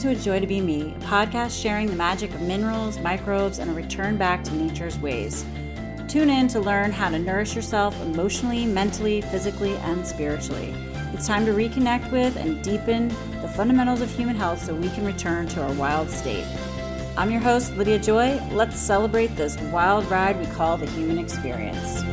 to A Joy to Be Me, a podcast sharing the magic of minerals, microbes, and a return back to nature's ways. Tune in to learn how to nourish yourself emotionally, mentally, physically, and spiritually. It's time to reconnect with and deepen the fundamentals of human health so we can return to our wild state. I'm your host, Lydia Joy. Let's celebrate this wild ride we call the human experience.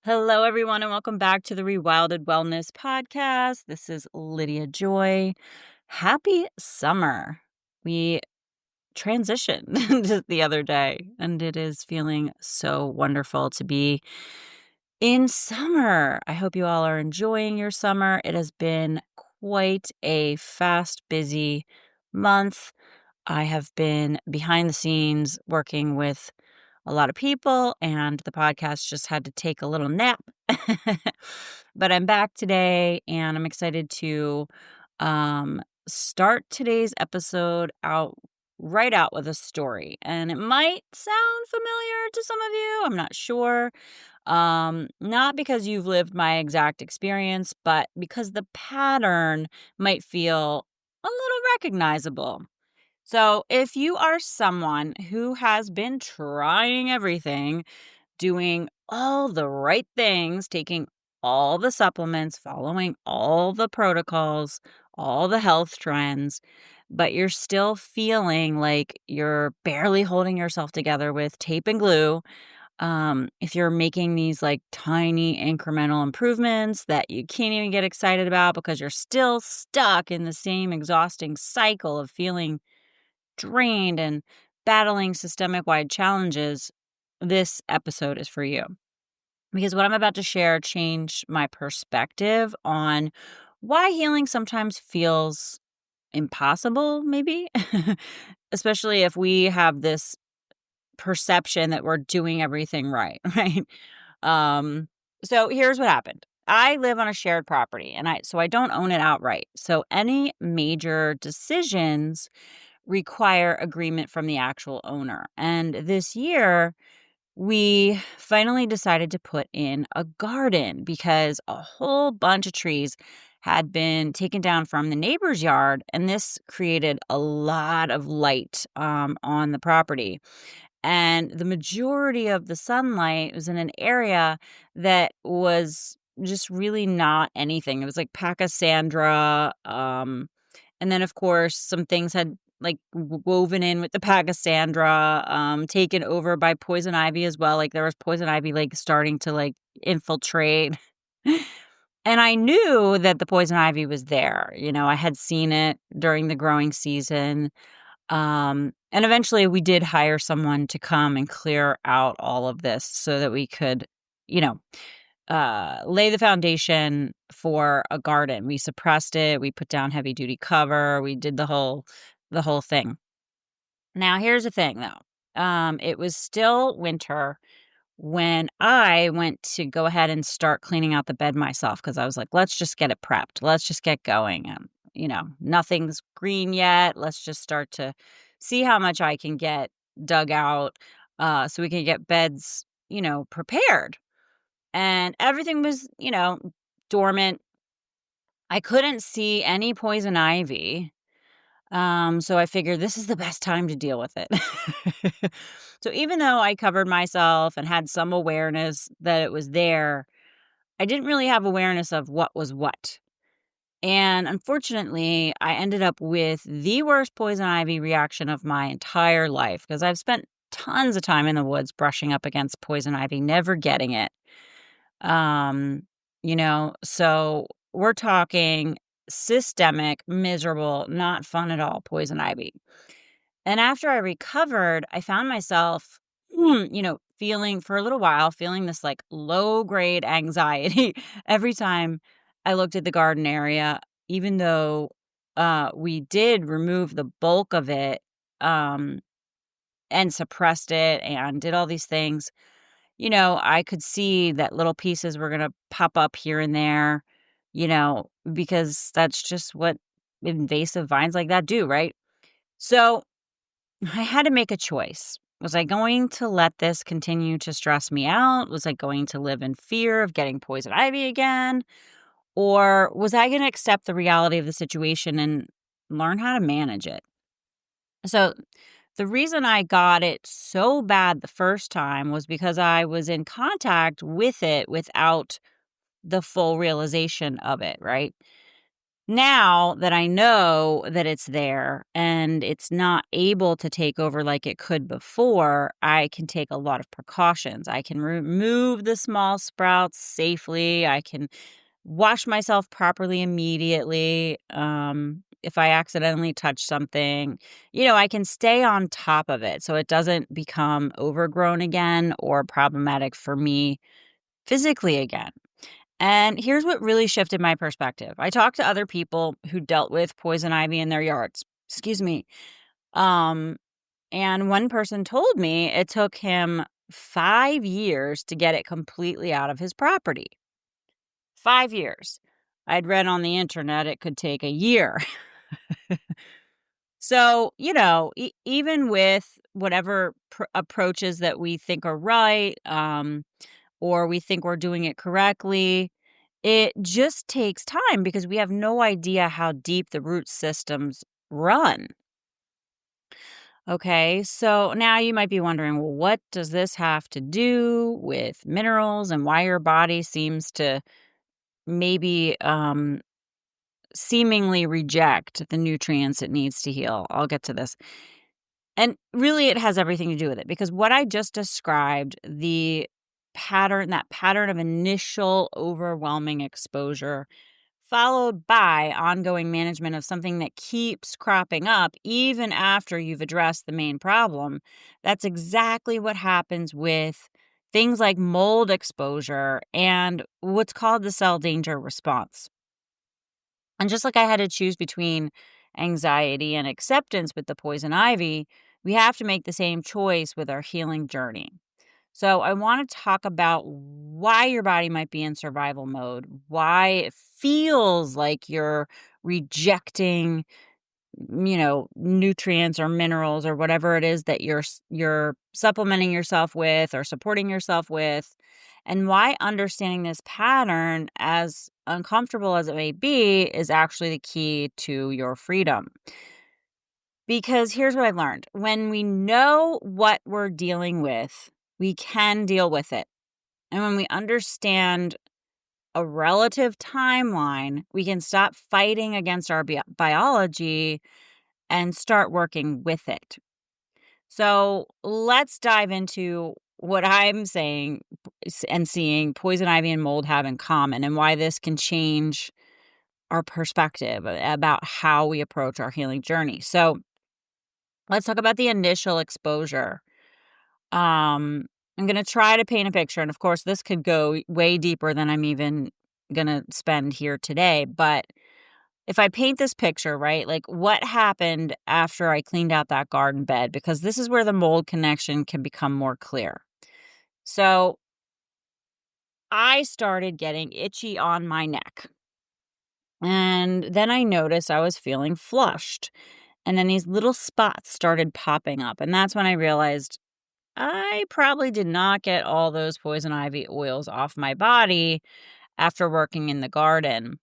Hello, everyone, and welcome back to the Rewilded Wellness Podcast. This is Lydia Joy. Happy summer. We transitioned just the other day, and it is feeling so wonderful to be in summer. I hope you all are enjoying your summer. It has been quite a fast, busy month. I have been behind the scenes working with a lot of people, and the podcast just had to take a little nap. But I'm back today, and I'm excited to start today's episode right out with a story. And it might sound familiar to some of you. I'm not sure. Not because you've lived my exact experience, but because the pattern might feel a little recognizable. So if you are someone who has been trying everything, doing all the right things, taking all the supplements, following all the protocols, all the health trends, but you're still feeling like you're barely holding yourself together with tape and glue, if you're making these like tiny incremental improvements that you can't even get excited about because you're still stuck in the same exhausting cycle of feeling drained and battling systemic-wide challenges, this episode is for you. Because what I'm about to share changed my perspective on why healing sometimes feels impossible, maybe, especially if we have this perception that we're doing everything right, right? So here's what happened. I live on a shared property, and I don't own it outright. So any major decisions require agreement from the actual owner. And this year, we finally decided to put in a garden because a whole bunch of trees had been taken down from the neighbor's yard, and this created a lot of light on the property. And the majority of the sunlight was in an area that was just really not anything. It was like Pachysandra. And then, of course, some things had like woven in with the Pachysandra, taken over by poison ivy as well. Like there was poison ivy like starting to like infiltrate. And I knew that the poison ivy was there. You know, I had seen it during the growing season. And eventually we did hire someone to come and clear out all of this so that we could, lay the foundation for a garden. We suppressed it. We put down heavy duty cover. We did the whole thing. Now, here's the thing though. It was still winter when I went to go ahead and start cleaning out the bed myself because I was like, let's just get it prepped. Let's just get going. Nothing's green yet. Let's just start to see how much I can get dug out so we can get beds, prepared. And everything was, dormant. I couldn't see any poison ivy. So I figured this is the best time to deal with it. So even though I covered myself and had some awareness that it was there, I didn't really have awareness of what was what. And unfortunately, I ended up with the worst poison ivy reaction of my entire life because I've spent tons of time in the woods brushing up against poison ivy, never getting it. So we're talking systemic, miserable, not fun at all poison ivy. And after I recovered, I found myself, feeling for a little while, feeling this like low grade anxiety every time I looked at the garden area, even though we did remove the bulk of it and suppressed it and did all these things. I could see that little pieces were going to pop up here and there, because that's just what invasive vines like that do, right? So I had to make a choice. Was I going to let this continue to stress me out? Was I going to live in fear of getting poison ivy again? Or was I going to accept the reality of the situation and learn how to manage it? So, the reason I got it so bad the first time was because I was in contact with it without the full realization of it, right? Now that I know that it's there and it's not able to take over like it could before, I can take a lot of precautions. I can remove the small sprouts safely. I can wash myself properly immediately. If I accidentally touch something, I can stay on top of it so it doesn't become overgrown again or problematic for me physically again. And here's what really shifted my perspective. I talked to other people who dealt with poison ivy in their yards. Excuse me. Um, and one person told me it took him 5 years to get it completely out of his property. 5 years. I'd read on the internet it could take a year. So, even with whatever approaches that we think are right, or we think we're doing it correctly, it just takes time because we have no idea how deep the root systems run. Okay, so now you might be wondering, well, what does this have to do with minerals and why your body seems to maybe seemingly reject the nutrients it needs to heal? I'll get to this. And really, it has everything to do with it because what I just described, that pattern of initial overwhelming exposure, followed by ongoing management of something that keeps cropping up even after you've addressed the main problem, that's exactly what happens with things like mold exposure and what's called the cell danger response. And just like I had to choose between anxiety and acceptance with the poison ivy, we have to make the same choice with our healing journey. So, I want to talk about why your body might be in survival mode, why it feels like you're rejecting, nutrients or minerals or whatever it is that you're supplementing yourself with or supporting yourself with, and why understanding this pattern, as uncomfortable as it may be, is actually the key to your freedom. Because here's what I learned. When we know what we're dealing with, we can deal with it. And when we understand a relative timeline, we can stop fighting against our biology and start working with it. So let's dive into what I'm saying and seeing poison ivy and mold have in common and why this can change our perspective about how we approach our healing journey. So let's talk about the initial exposure. I'm going to try to paint a picture. And of course, this could go way deeper than I'm even going to spend here today. But if I paint this picture, right, like what happened after I cleaned out that garden bed, because this is where the mold connection can become more clear. So I started getting itchy on my neck. And then I noticed I was feeling flushed. And then these little spots started popping up. And that's when I realized I probably did not get all those poison ivy oils off my body after working in the garden.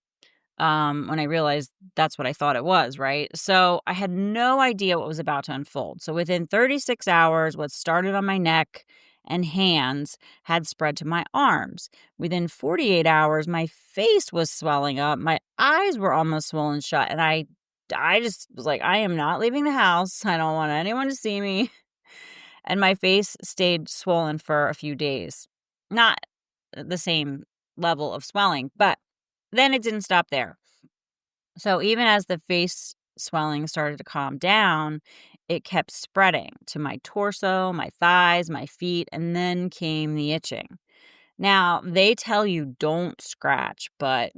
When I realized that's what I thought it was, right? So I had no idea what was about to unfold. So within 36 hours, what started on my neck and hands had spread to my arms. Within 48 hours, my face was swelling up. My eyes were almost swollen shut. And I just was like, I am not leaving the house. I don't want anyone to see me. And my face stayed swollen for a few days. Not the same level of swelling, but then it didn't stop there. So even as the face swelling started to calm down, it kept spreading to my torso, my thighs, my feet, and then came the itching. Now, they tell you don't scratch, but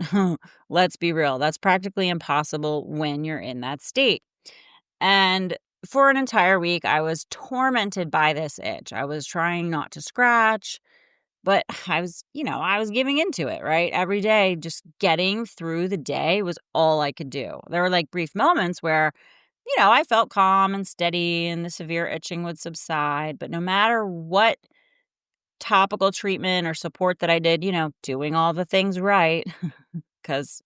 let's be real, that's practically impossible when you're in that state. And for an entire week, I was tormented by this itch. I was trying not to scratch, but I was giving into it, right? Every day, just getting through the day was all I could do. There were like brief moments where I felt calm and steady and the severe itching would subside. But no matter what topical treatment or support that I did, doing all the things right, because,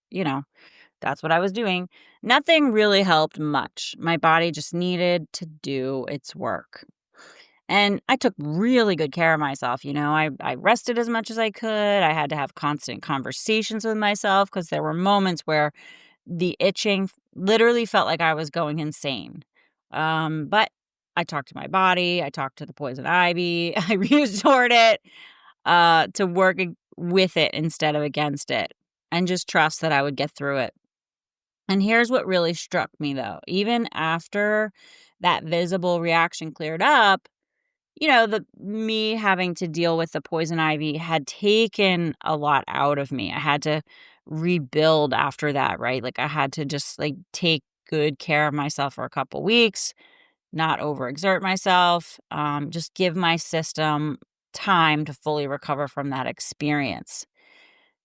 that's what I was doing, nothing really helped much. My body just needed to do its work. And I took really good care of myself. I rested as much as I could. I had to have constant conversations with myself because there were moments where the itching literally felt like I was going insane. But I talked to my body. I talked to the poison ivy. I restored it to work with it instead of against it, and just trust that I would get through it. And here's what really struck me, though. Even after that visible reaction cleared up, the me having to deal with the poison ivy had taken a lot out of me. I had to rebuild after that, right? Like I had to just take good care of myself for a couple weeks, not overexert myself, just give my system time to fully recover from that experience.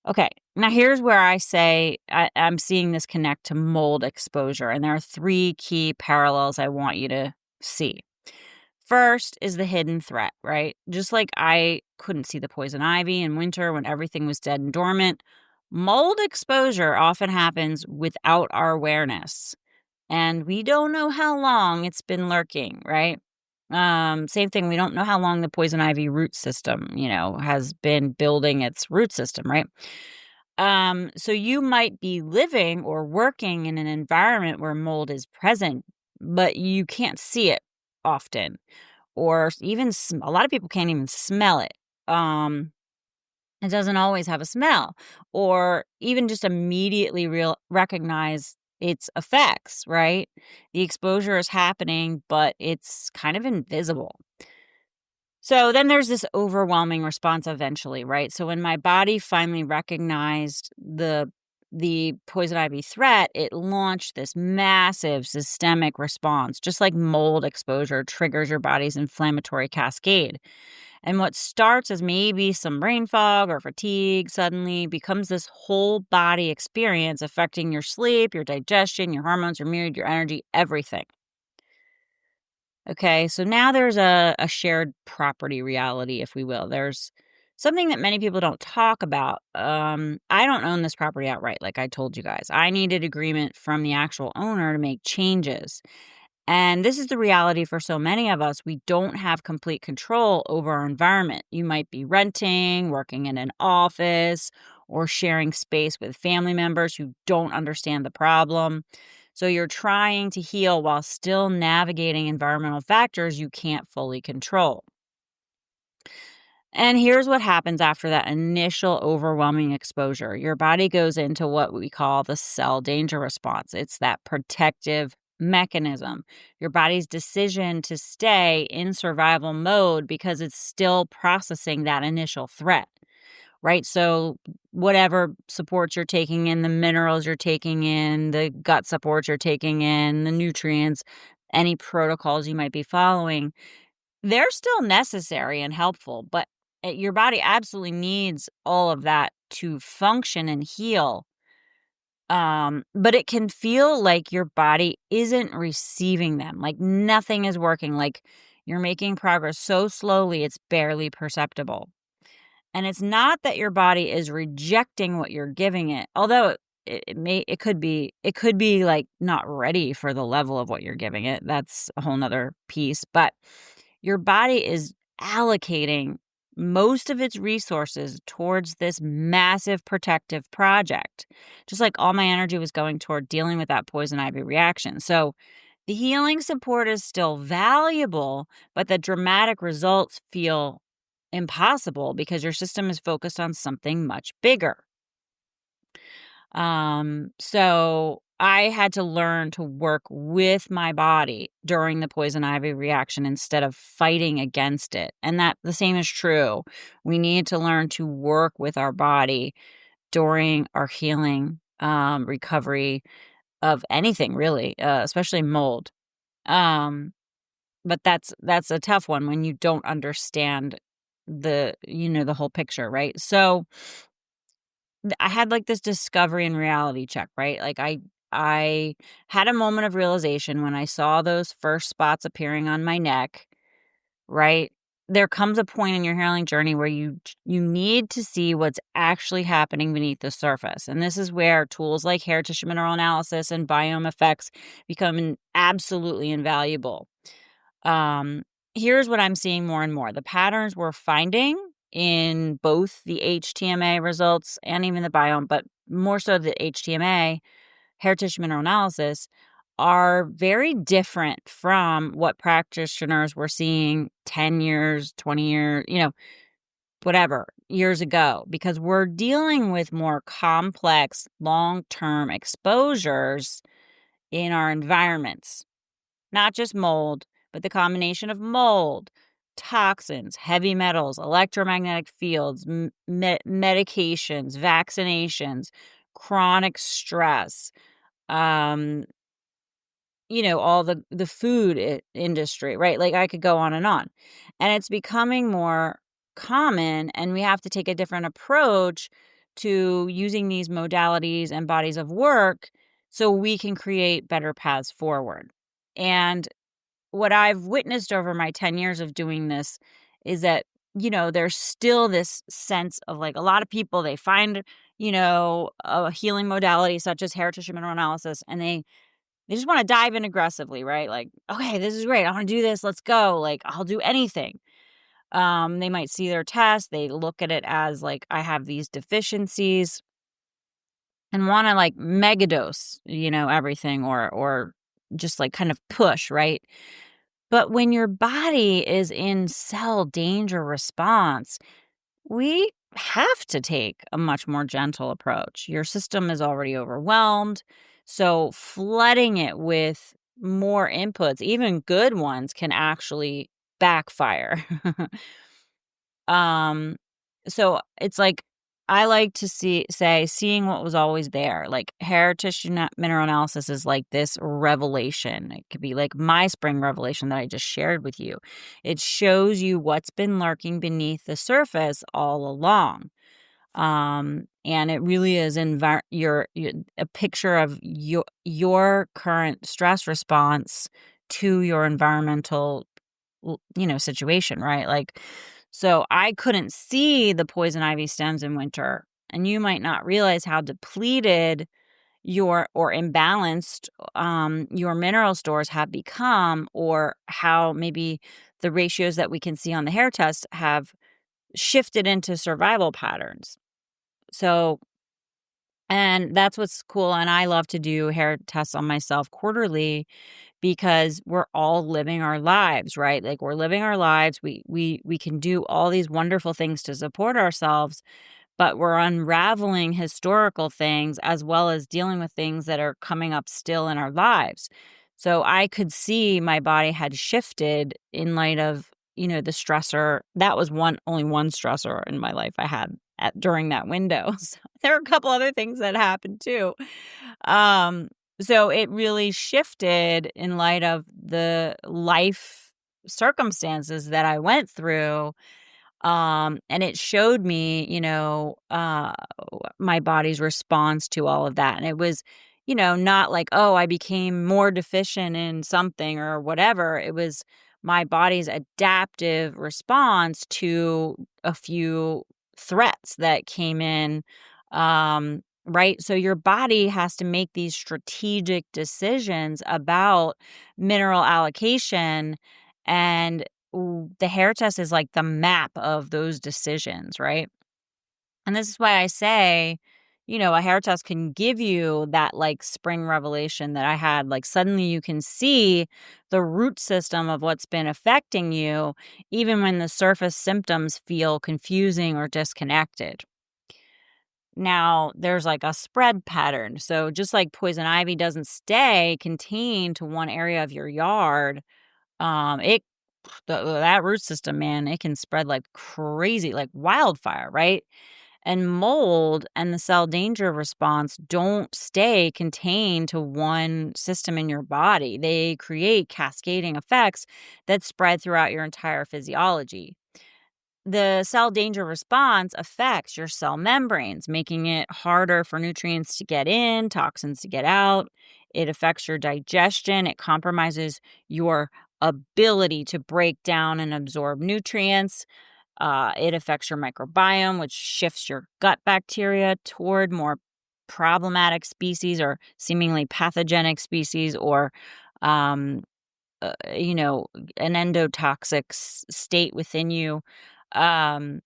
Okay, now here's where I say I'm seeing this connect to mold exposure, and there are three key parallels I want you to see. First is the hidden threat, right? Just like I couldn't see the poison ivy in winter when everything was dead and dormant, mold exposure often happens without our awareness. And we don't know how long it's been lurking, right? Same thing, we don't know how long the poison ivy root system, has been building its root system, right? So you might be living or working in an environment where mold is present, but you can't see it often, or even a lot of people can't even smell it. It doesn't always have a smell, or even just immediately recognize its effects, right? The exposure is happening, but it's kind of invisible. So then there's this overwhelming response eventually, right? So when my body finally recognized the poison ivy threat, it launched this massive systemic response, just like mold exposure triggers your body's inflammatory cascade. And what starts as maybe some brain fog or fatigue suddenly becomes this whole body experience affecting your sleep, your digestion, your hormones, your mood, your energy, everything. Okay, so now there's a shared property reality, if we will. There's something that many people don't talk about. I don't own this property outright, like I told you guys. I needed agreement from the actual owner to make changes. And this is the reality for so many of us. We don't have complete control over our environment. You might be renting, working in an office, or sharing space with family members who don't understand the problem. So you're trying to heal while still navigating environmental factors you can't fully control. And here's what happens after that initial overwhelming exposure. Your body goes into what we call the cell danger response. It's that protective mechanism, your body's decision to stay in survival mode because it's still processing that initial threat, right? So, whatever supports you're taking in, the minerals you're taking in, the gut supports you're taking in, the nutrients, any protocols you might be following, they're still necessary and helpful, but your body absolutely needs all of that to function and heal. But it can feel like your body isn't receiving them, like nothing is working, like you're making progress so slowly it's barely perceptible. And it's not that your body is rejecting what you're giving it, although it could be like not ready for the level of what you're giving it. That's a whole nother piece. But your body is allocating most of its resources towards this massive protective project, just like all my energy was going toward dealing with that poison ivy reaction. So the healing support is still valuable, but the dramatic results feel impossible because your system is focused on something much bigger. So I had to learn to work with my body during the poison ivy reaction instead of fighting against it. And that the same is true. We need to learn to work with our body during our healing, recovery of anything really, especially mold. Um, but that's a tough one when you don't understand the whole picture, right? So I had like this discovery and reality check, right? Like I had a moment of realization when I saw those first spots appearing on my neck, right? There comes a point in your healing journey where you need to see what's actually happening beneath the surface. And this is where tools like hair tissue mineral analysis and biome effects become absolutely invaluable. Here's what I'm seeing more and more. The patterns we're finding in both the HTMA results and even the biome, but more so the HTMA, hair tissue mineral analysis, are very different from what practitioners were seeing 10 years, 20 years, whatever, years ago, because we're dealing with more complex long-term exposures in our environments. Not just mold, but the combination of mold, toxins, heavy metals, electromagnetic fields, medications, vaccinations, chronic stress, um, all the food industry, right? Like I could go on. And it's becoming more common, and we have to take a different approach to using these modalities and bodies of work so we can create better paths forward. And what I've witnessed over my 10 years of doing this is that, there's still this sense of like a lot of people, they find, a healing modality such as hair tissue mineral analysis, and they just want to dive in aggressively, right? Like, okay, this is great. I want to do this. Let's go. Like, I'll do anything. They might see their test. They look at it as like, I have these deficiencies and want to like megadose, everything or just like kind of push, right? But when your body is in cell danger response, we have to take a much more gentle approach. Your system is already overwhelmed, so flooding it with more inputs, even good ones, can actually backfire. um so it's like I like to say seeing what was always there. Like hair tissue mineral analysis is like this revelation. It could be like my spring revelation that I just shared with you. It shows you what's been lurking beneath the surface all along. And it really is your a picture of your current stress response to your environmental situation, right? Like, so I couldn't see the poison ivy stems in winter, and you might not realize how depleted or imbalanced your mineral stores have become, or how maybe the ratios that we can see on the hair test have shifted into survival patterns. So, and that's what's cool. And I love to do hair tests on myself quarterly because we're all living our lives, right? Like we're living our lives. We can do all these wonderful things to support ourselves, but we're unraveling historical things as well as dealing with things that are coming up still in our lives. So I could see my body had shifted in light of, the stressor. That was only one stressor in my life I had during that window. So there were a couple other things that happened too. So it really shifted in light of the life circumstances that I went through. And it showed me, my body's response to all of that. And it was, not like, oh, I became more deficient in something or whatever. It was my body's adaptive response to a few threats that came in. Right. So your body has to make these strategic decisions about mineral allocation, and the hair test is like the map of those decisions, right? And this is why I say, a hair test can give you that like spring revelation that I had. Like suddenly you can see the root system of what's been affecting you, even when the surface symptoms feel confusing or disconnected. Now, there's like a spread pattern. So just like poison ivy doesn't stay contained to one area of your yard, that root system, man, it can spread like crazy, like wildfire, right? And mold and the cell danger response don't stay contained to one system in your body. They create cascading effects that spread throughout your entire physiology. the cell danger response affects your cell membranes, making it harder for nutrients to get in, toxins to get out. It affects your digestion. It compromises your ability to break down and absorb nutrients. It affects your microbiome, which shifts your gut bacteria toward more problematic species or seemingly pathogenic species, or um, an endotoxic state within you. Um,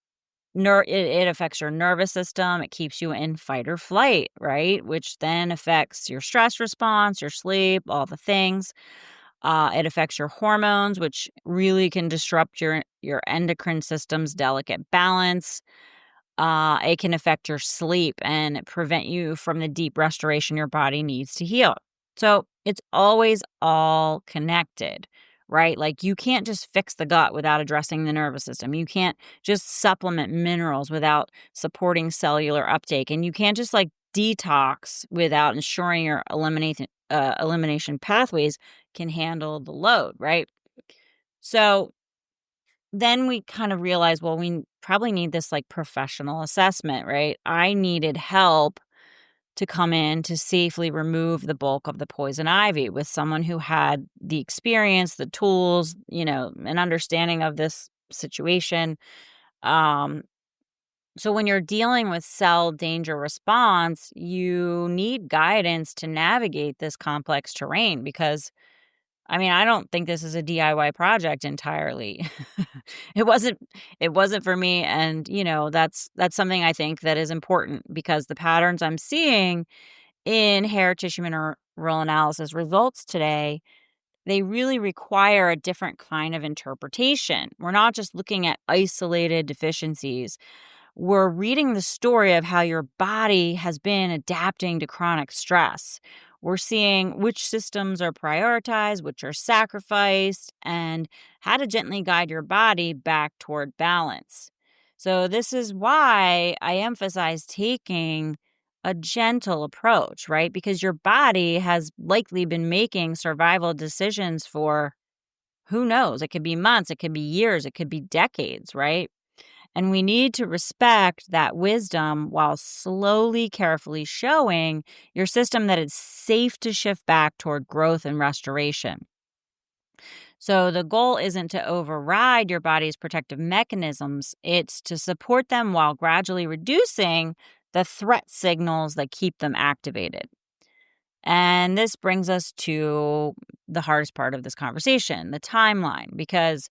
it affects your nervous system. It keeps you in fight or flight, right? Which then affects your stress response, your sleep, all the things. It affects your hormones, which really can disrupt your endocrine system's delicate balance. It can affect your sleep and prevent you from the deep restoration your body needs to heal. So it's always all connected, right? Like, you can't just fix the gut without addressing the nervous system. You can't just supplement minerals without supporting cellular uptake. And you can't just like detox without ensuring your elimination pathways can handle the load, right? So then we kind of realized, well, we probably need this like professional assessment, right? I needed help to come in to safely remove the bulk of the poison ivy with someone who had the experience, the tools, an understanding of this situation. Um, so when you're dealing with cell danger response, you need guidance to navigate this complex terrain because I don't think this is a DIY project entirely. It wasn't it wasn't for me, and that's something I think that is important because the patterns I'm seeing in hair tissue mineral analysis results today, they really require a different kind of interpretation. We're not just looking at isolated deficiencies. We're reading the story of how your body has been adapting to chronic stress. We're seeing which systems are prioritized, which are sacrificed, and how to gently guide your body back toward balance. So, this is why I emphasize taking a gentle approach, right? Because your body has likely been making survival decisions for who knows? It could be months, it could be years, it could be decades, right? And we need to respect that wisdom while slowly, carefully showing your system that it's safe to shift back toward growth and restoration. So the goal isn't to override your body's protective mechanisms, it's to support them while gradually reducing the threat signals that keep them activated. And this brings us to the hardest part of this conversation, the timeline, because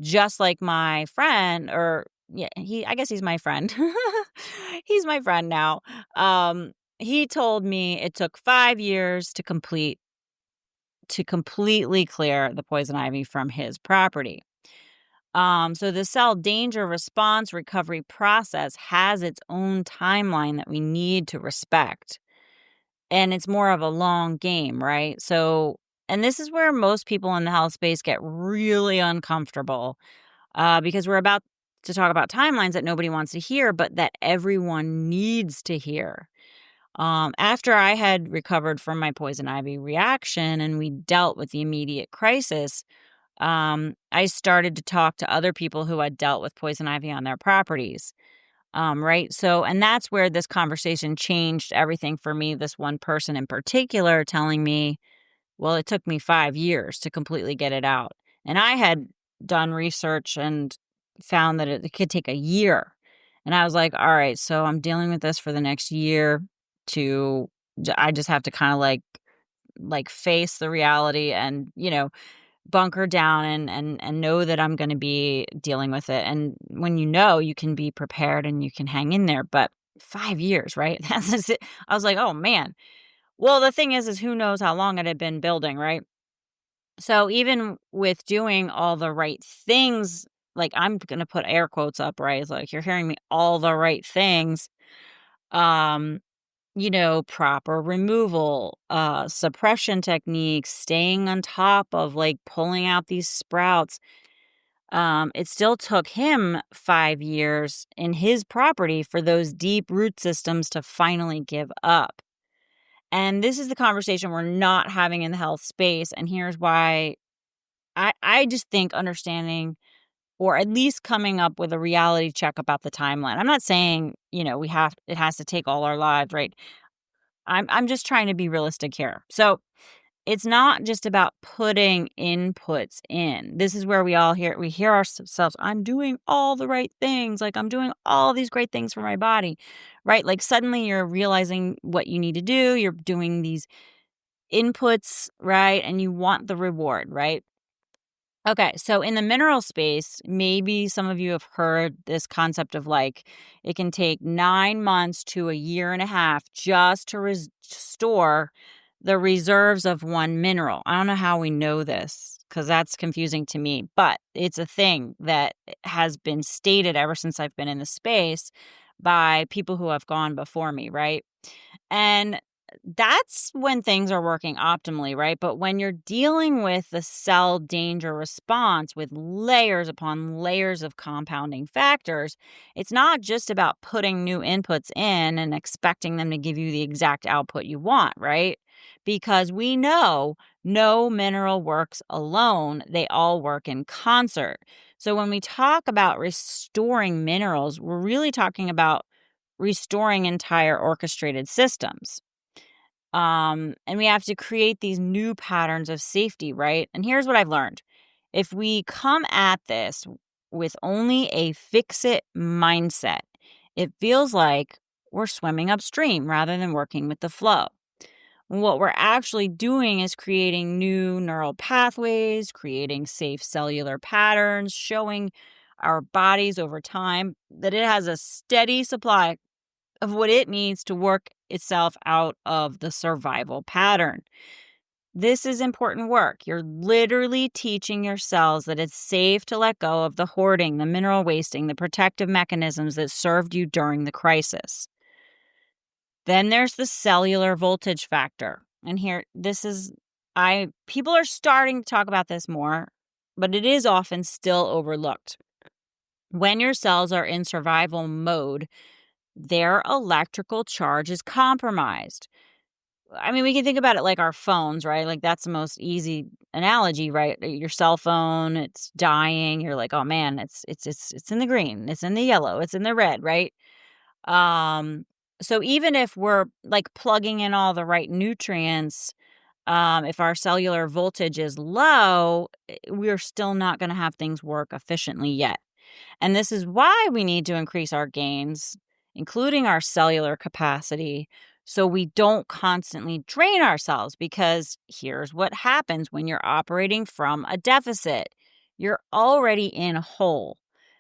just like my friend, or yeah, I guess he's my friend. He's my friend now. He told me it took 5 years to completely clear the poison ivy from his property. So the cell danger response recovery process has its own timeline that we need to respect. And it's more of a long game, right? So, and this is where most people in the health space get really uncomfortable, because we're about to talk about timelines that nobody wants to hear, but that everyone needs to hear. After I had recovered from my poison ivy reaction and we dealt with the immediate crisis, I started to talk to other people who had dealt with poison ivy on their properties. Right. So, and that's where this conversation changed everything for me. This one person in particular telling me, well, it took me 5 years to completely get it out. And I had done research and found that it could take a year. And I was like, all right, so I'm dealing with this for the next year I just have to kind of like face the reality and, bunker down and know that I'm going to be dealing with it. And when you can be prepared and you can hang in there. But 5 years, right? That's just it. I was like, oh man. Well, the thing is who knows how long it had been building, right? So even with doing all the right things, like I'm going to put air quotes up, right? It's like you're hearing me all the right things. Um, proper removal, suppression techniques, staying on top of like pulling out these sprouts. It still took him 5 years in his property for those deep root systems to finally give up. And this is the conversation we're not having in the health space. And here's why I just think understanding or at least coming up with a reality check about the timeline. I'm not saying, it has to take all our lives, right? I'm just trying to be realistic here. So it's not just about putting inputs in. This is where we hear ourselves, I'm doing all the right things. Like I'm doing all these great things for my body, right? Like suddenly you're realizing what you need to do. You're doing these inputs, right? And you want the reward, right? Okay, so in the mineral space, maybe some of you have heard this concept of like it can take 9 months to a year and a half just to restore the reserves of one mineral. I don't know how we know this because that's confusing to me, but it's a thing that has been stated ever since I've been in the space by people who have gone before me, right? And that's when things are working optimally, right? But when you're dealing with the cell danger response with layers upon layers of compounding factors, it's not just about putting new inputs in and expecting them to give you the exact output you want, right? Because we know no mineral works alone, they all work in concert. So when we talk about restoring minerals, we're really talking about restoring entire orchestrated systems. And we have to create these new patterns of safety, right? And here's what I've learned. If we come at this with only a fix-it mindset, it feels like we're swimming upstream rather than working with the flow. What we're actually doing is creating new neural pathways, creating safe cellular patterns, showing our bodies over time that it has a steady supply of what it needs to work itself out of the survival pattern. This is important work. You're literally teaching your cells that it's safe to let go of the hoarding, the mineral wasting, the protective mechanisms that served you during the crisis. Then there's the cellular voltage factor. And here, people are starting to talk about this more, but it is often still overlooked. When your cells are in survival mode, their electrical charge is compromised. I mean, we can think about it like our phones, right? Like that's the most easy analogy, right? Your cell phone, it's dying. You're like, oh man, it's in the green, it's in the yellow, it's in the red, right? So even if we're like plugging in all the right nutrients, if our cellular voltage is low, we're still not going to have things work efficiently yet. And this is why we need to increase our gains, including our cellular capacity, so we don't constantly drain ourselves. Because here's what happens when you're operating from a deficit. You're already in a hole.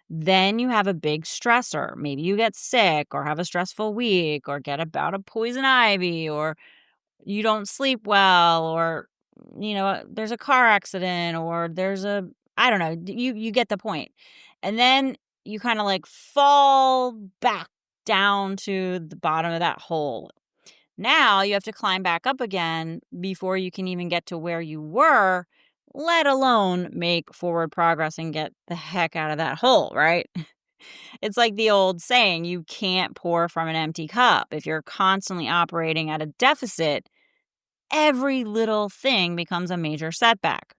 Then you have a big stressor. Maybe you get sick or have a stressful week or get a bout of poison ivy or you don't sleep well or there's a car accident or I don't know, you get the point. And then you kind of like fall back down to the bottom of that hole. Now you have to climb back up again before you can even get to where you were, let alone make forward progress and get the heck out of that hole, right? It's like the old saying, you can't pour from an empty cup. If you're constantly operating at a deficit, every little thing becomes a major setback.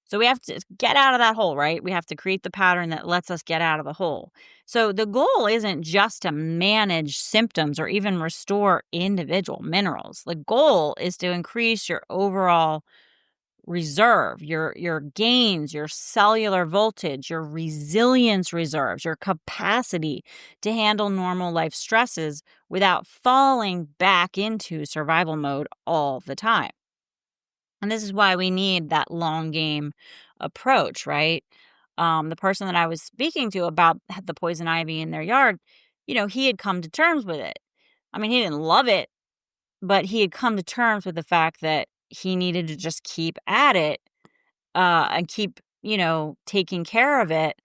So we have to get out of that hole, right? We have to create the pattern that lets us get out of the hole. So the goal isn't just to manage symptoms or even restore individual minerals. The goal is to increase your overall reserve, your gains, your cellular voltage, your resilience reserves, your capacity to handle normal life stresses without falling back into survival mode all the time. And this is why we need that long game approach, right? The person that I was speaking to about the poison ivy in their yard, he had come to terms with it. I mean, he didn't love it, but he had come to terms with the fact that he needed to just keep at it and keep, taking care of it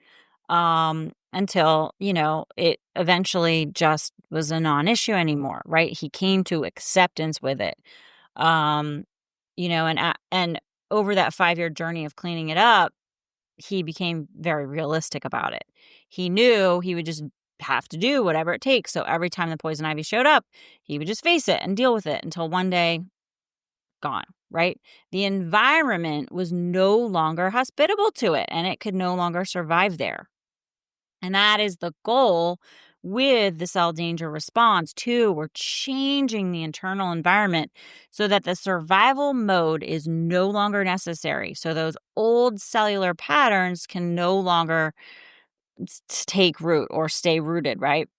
until, it eventually just was a non-issue anymore, right? He came to acceptance with it. And over that 5-year journey of cleaning it up, he became very realistic about it. He knew he would just have to do whatever it takes. So every time the poison ivy showed up, he would just face it and deal with it until one day gone, right? The environment was no longer hospitable to it, and it could no longer survive there. And that is the goal with the cell danger response, too. We're changing the internal environment so that the survival mode is no longer necessary. So those old cellular patterns can no longer take root or stay rooted, right?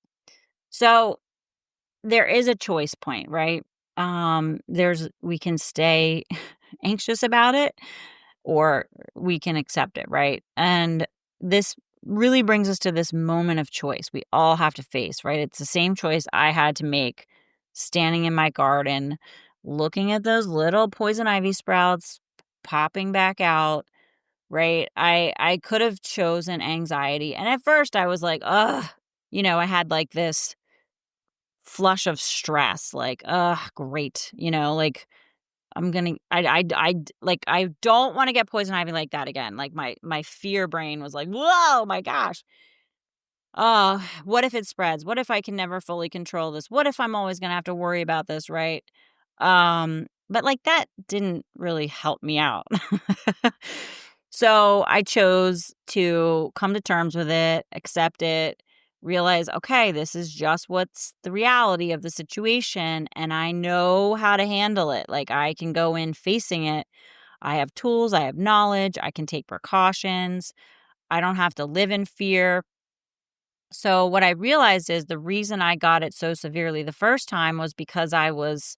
So there is a choice point, right? We can stay anxious about it, or we can accept it, right? And this really brings us to this moment of choice we all have to face, right? It's the same choice I had to make standing in my garden, looking at those little poison ivy sprouts popping back out, right? I could have chosen anxiety. And at first I was like, ugh, I had like this flush of stress, like, ugh, great, like I'm gonna like, I don't wanna get poison ivy like that again. Like, my fear brain was like, "Whoa, my gosh. What if it spreads? What if I can never fully control this? What if I'm always gonna have to worry about this," right? But, like, that didn't really help me out. So, I chose to come to terms with it, accept it, realize, okay, this is just what's the reality of the situation, and I know how to handle it. Like, I can go in facing it. I have tools, I have knowledge, I can take precautions. I don't have to live in fear. So, what I realized is the reason I got it so severely the first time was because I was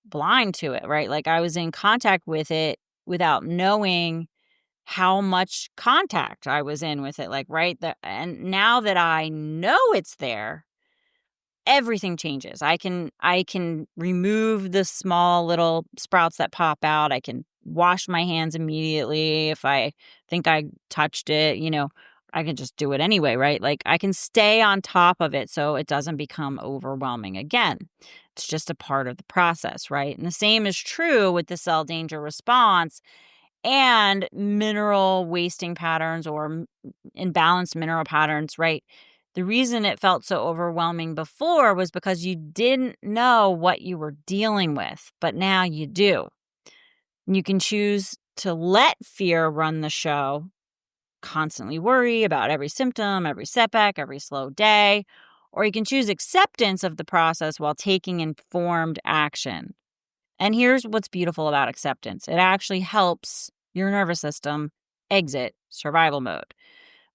blind to it, right? Like, I was in contact with it without knowing how much contact I was in with it, like, right? And now that I know it's there, everything changes. I can remove the small little sprouts that pop out. I can wash my hands immediately if I think I touched it, I can just do it anyway, right? Like, I can stay on top of it so it doesn't become overwhelming again. It's just a part of the process, right? And the same is true with the cell danger response and mineral wasting patterns or imbalanced mineral patterns, right? The reason it felt so overwhelming before was because you didn't know what you were dealing with, but now you do. You can choose to let fear run the show, constantly worry about every symptom, every setback, every slow day, or you can choose acceptance of the process while taking informed action. And here's what's beautiful about acceptance. It actually helps your nervous system exit survival mode.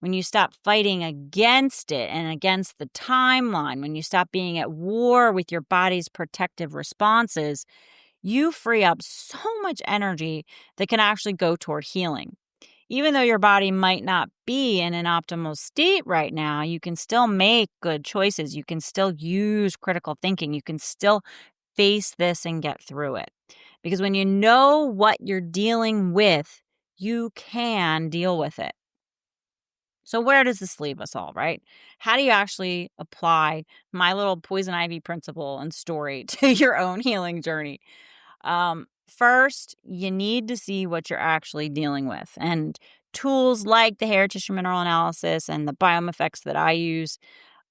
When you stop fighting against it and against the timeline, when you stop being at war with your body's protective responses, you free up so much energy that can actually go toward healing. Even though your body might not be in an optimal state right now, you can still make good choices. You can still use critical thinking. You can still face this and get through it. Because when you know what you're dealing with, you can deal with it. So where does this leave us all, right? How do you actually apply my little poison ivy principle and story to your own healing journey? First, you need to see what you're actually dealing with. And tools like the hair tissue mineral analysis and the biome effects that I use,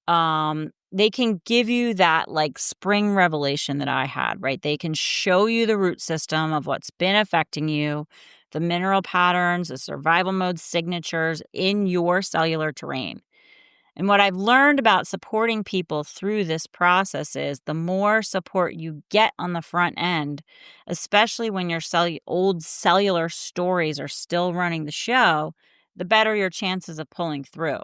they can give you that like spring revelation that I had, right? They can show you the root system of what's been affecting you, the mineral patterns, the survival mode signatures in your cellular terrain. And what I've learned about supporting people through this process is the more support you get on the front end, especially when your old cellular stories are still running the show, the better your chances of pulling through.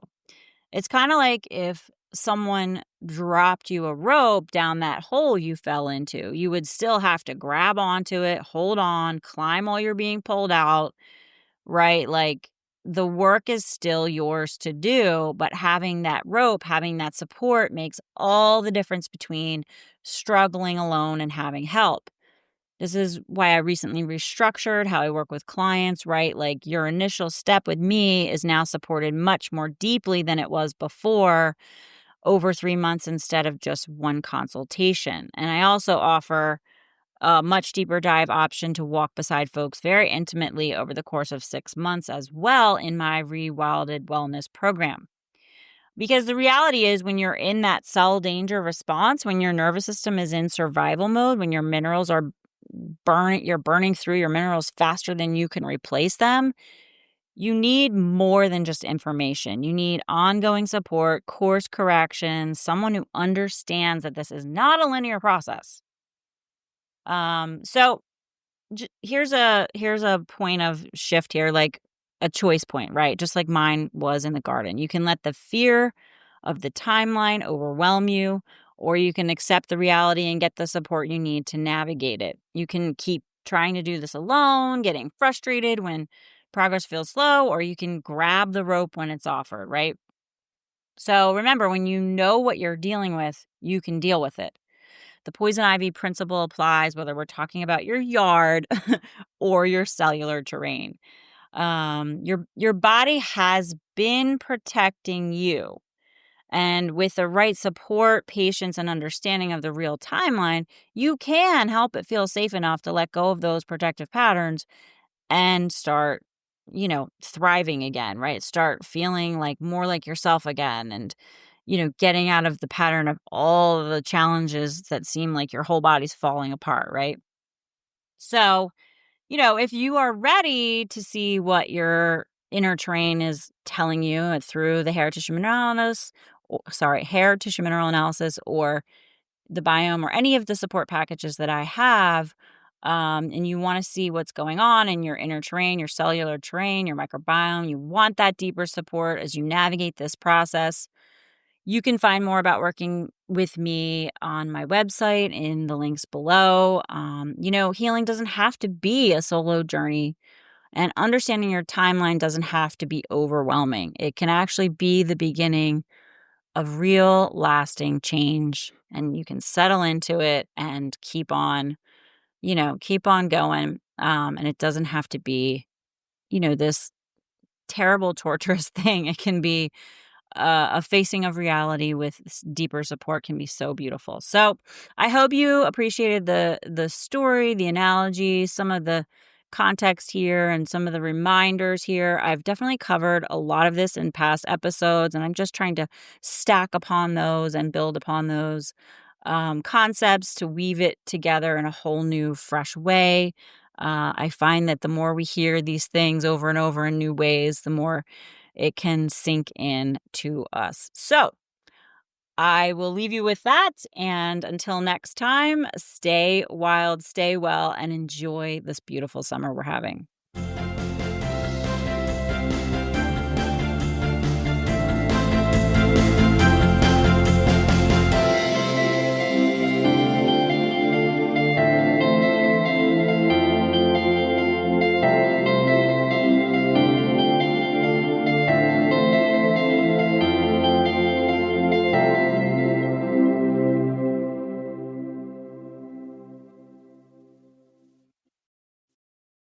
It's kind of like if someone dropped you a rope down that hole you fell into. You would still have to grab onto it, hold on, climb while you're being pulled out, right? Like, the work is still yours to do, but having that rope, having that support makes all the difference between struggling alone and having help. This is why I recently restructured how I work with clients, right? Like, your initial step with me is now supported much more deeply than it was before, over 3 months instead of just one consultation. And I also offer a much deeper dive option to walk beside folks very intimately over the course of 6 months as well in my Rewilded Wellness program. Because the reality is, when you're in that cell danger response, when your nervous system is in survival mode, when your minerals are you're burning through your minerals faster than you can replace them, you need more than just information. You need ongoing support, course correction, someone who understands that this is not a linear process. So here's a point of shift here, like a choice point, right? Just like mine was in the garden. You can let the fear of the timeline overwhelm you, or you can accept the reality and get the support you need to navigate it. You can keep trying to do this alone, getting frustrated when progress feels slow, or you can grab the rope when it's offered, right? So remember, when you know what you're dealing with, you can deal with it. The poison ivy principle applies whether we're talking about your yard or your cellular terrain. Your body has been protecting you. And with the right support, patience, and understanding of the real timeline, you can help it feel safe enough to let go of those protective patterns and start, thriving again, right? Start feeling like more like yourself again and, getting out of the pattern of all the challenges that seem like your whole body's falling apart, right? So, if you are ready to see what your inner terrain is telling you through the hair tissue mineral analysis or the biome or any of the support packages that I have, and you want to see what's going on in your inner terrain, your cellular terrain, your microbiome, you want that deeper support as you navigate this process, you can find more about working with me on my website in the links below. Healing doesn't have to be a solo journey, and understanding your timeline doesn't have to be overwhelming. It can actually be the beginning of real lasting change, and you can settle into it and keep on going. And it doesn't have to be, this terrible, torturous thing. It can be a facing of reality with deeper support can be so beautiful. So I hope you appreciated the story, the analogy, some of the context here and some of the reminders here. I've definitely covered a lot of this in past episodes, and I'm just trying to stack upon those and build upon those concepts to weave it together in a whole new, fresh way. I find that the more we hear these things over and over in new ways, the more it can sink in to us. So I will leave you with that. And until next time, stay wild, stay well, and enjoy this beautiful summer we're having.